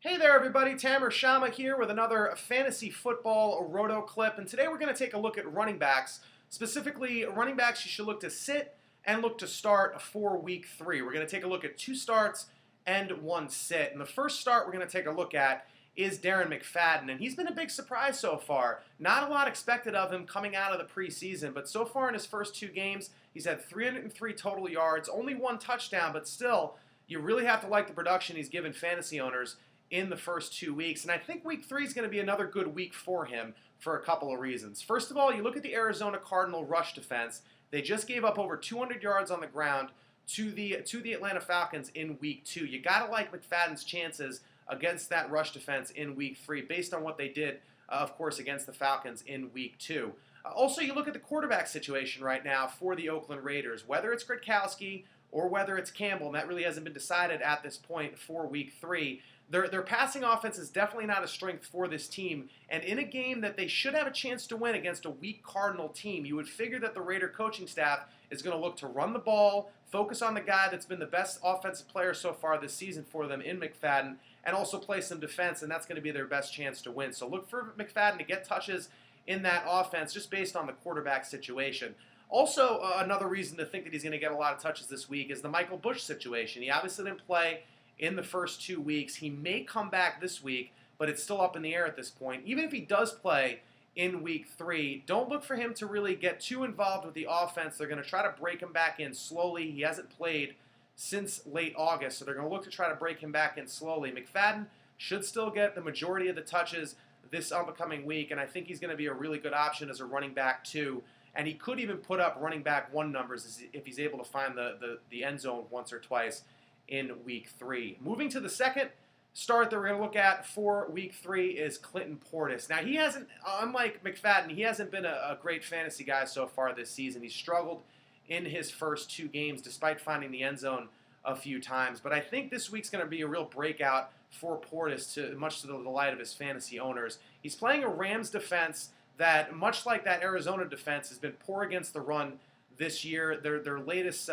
Hey there everybody, Tamer Chamma here with another fantasy football roto clip, and today we're going to take a look at running backs. Specifically, running backs you should look to sit and look to start for week 3. We're going to take a look at 2 starts and 1 sit. And the first start we're going to take a look at is Darren McFadden, and he's been a big surprise so far. Not a lot expected of him coming out of the preseason, but so far in his first 2 games, he's had 303 total yards, only 1 touchdown, but still, you really have to like the production he's given fantasy owners in the first 2 weeks. And I think week 3 is going to be another good week for him for a couple of reasons. First of all, you look at the Arizona Cardinal rush defense. They just gave up over 200 yards on the ground to the Atlanta Falcons in week 2. You got to like McFadden's chances against that rush defense in week 3 based on what they did, of course, against the Falcons in week 2. Also, you look at the quarterback situation right now for the Oakland Raiders. Whether it's Gronkowski or whether it's Campbell, and that really hasn't been decided at this point for week 3, their passing offense is definitely not a strength for this team. And in a game that they should have a chance to win against a weak Cardinal team, you would figure that the Raider coaching staff is going to look to run the ball, focus on the guy that's been the best offensive player so far this season for them in McFadden, and also play some defense, and that's going to be their best chance to win. So look for McFadden to get touches in that offense just based on the quarterback situation. Also, another reason to think that he's going to get a lot of touches this week is the Michael Bush situation. He obviously didn't play in the first 2 weeks. He may come back this week, but it's still up in the air at this point. Even if he does play in week 3, don't look for him to really get too involved with the offense. They're going to try to break him back in slowly. He hasn't played since late August, so they're going to look to try to break him back in slowly. McFadden should still get the majority of the touches this upcoming week, and I think he's going to be a really good option as a running back too. And he could even put up running back 1 numbers if he's able to find the end zone once or twice in week 3. Moving to the second start that we're going to look at for week 3 is Clinton Portis. Now, he hasn't, unlike McFadden, he hasn't been a great fantasy guy so far this season. He's struggled in his first 2 games despite finding the end zone a few times. But I think this week's going to be a real breakout for Portis, much to the delight of his fantasy owners. He's playing a Rams defense that, much like that Arizona defense, has been poor against the run this year. Their latest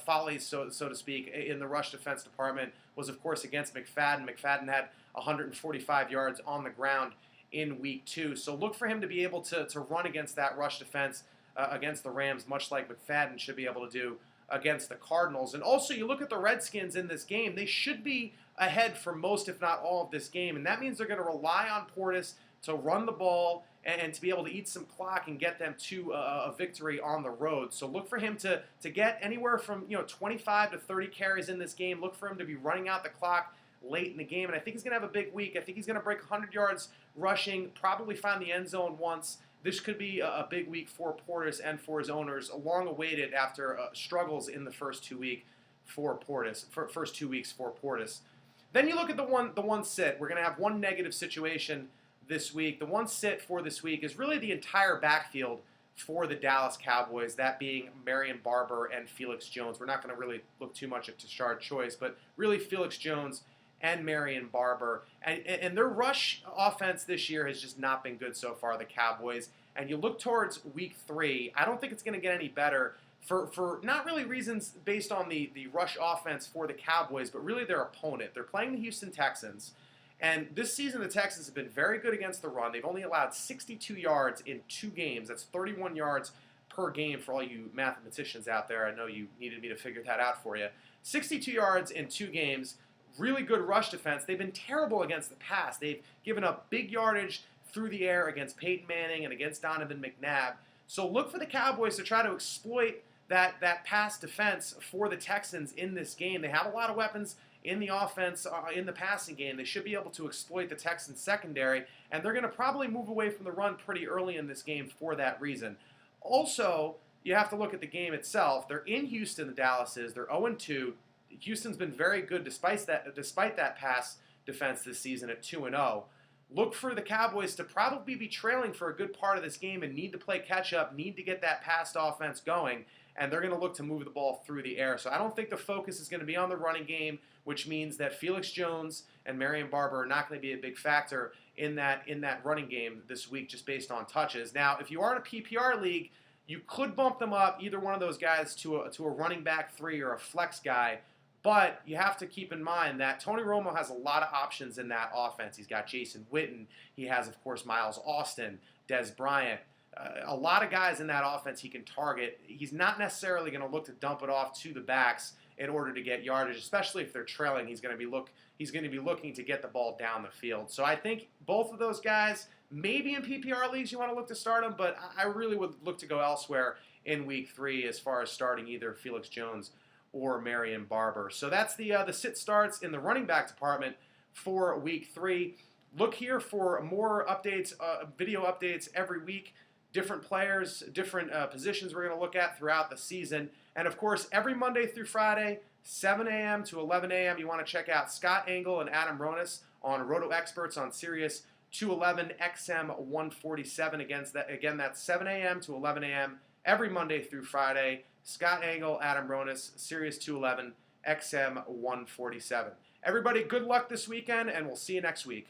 follies, so to speak, in the rush defense department was, of course, against McFadden. McFadden had 145 yards on the ground in week 2. So look for him to be able to run against that rush defense against the Rams, much like McFadden should be able to do against the Cardinals. And also, you look at the Redskins in this game. They should be ahead for most, if not all, of this game. And that means they're going to rely on Portis to run the ball and to be able to eat some clock and get them to a victory on the road. So look for him to get anywhere from 25 to 30 carries in this game. Look for him to be running out the clock late in the game. And I think he's going to have a big week. I think he's going to break 100 yards rushing, probably find the end zone once. This could be a big week for Portis and for his owners, long awaited after struggles in the first 2 weeks for Portis. Then you look at the one sit. We're going to have one negative situation this week. The one sit for this week is really the entire backfield for the Dallas Cowboys, that being Marion Barber and Felix Jones. We're not going to really look too much at Tashard Choice, but really Felix Jones and Marion Barber. And their rush offense this year has just not been good so far, the Cowboys. And you look towards week 3, I don't think it's going to get any better for not really reasons based on the rush offense for the Cowboys, but really their opponent. They're playing the Houston Texans. And this season, the Texans have been very good against the run. They've only allowed 62 yards in 2 games. That's 31 yards per game for all you mathematicians out there. I know you needed me to figure that out for you. 62 yards in 2 games. Really good rush defense. They've been terrible against the pass. They've given up big yardage through the air against Peyton Manning and against Donovan McNabb. So look for the Cowboys to try to exploit that pass defense for the Texans in this game. They have a lot of weapons in the offense, in the passing game. They should be able to exploit the Texans secondary, and they're going to probably move away from the run pretty early in this game for that reason. Also, you have to look at the game itself. They're in Houston, the Dallas is. They're 0-2. Houston's been very good despite that pass defense this season at 2-0. Look for the Cowboys to probably be trailing for a good part of this game and need to play catch-up, need to get that passed offense going, and they're going to look to move the ball through the air. So I don't think the focus is going to be on the running game, which means that Felix Jones and Marion Barber are not going to be a big factor in that running game this week just based on touches. Now, if you are in a PPR league, you could bump them up, either one of those guys, to a running back 3 or a flex guy. But you have to keep in mind that Tony Romo has a lot of options in that offense. He's got Jason Witten. He has, of course, Miles Austin, Des Bryant. A lot of guys in that offense he can target. He's not necessarily going to look to dump it off to the backs in order to get yardage, especially if they're trailing. He's going to be looking to get the ball down the field. So I think both of those guys, maybe in PPR leagues you want to look to start them, but I really would look to go elsewhere in Week 3 as far as starting either Felix Jones or Marion Barber. So that's the sit starts in the running back department for Week 3. Look here for more updates, video updates every week. Different players, different positions we're going to look at throughout the season. And, of course, every Monday through Friday, 7 a.m. to 11 a.m., you want to check out Scott Engel and Adam Ronis on RotoExperts on Sirius 211 XM 147. Again, that's 7 a.m. to 11 a.m. every Monday through Friday. Scott Engel, Adam Ronis, Sirius 211 XM 147. Everybody, good luck this weekend, and we'll see you next week.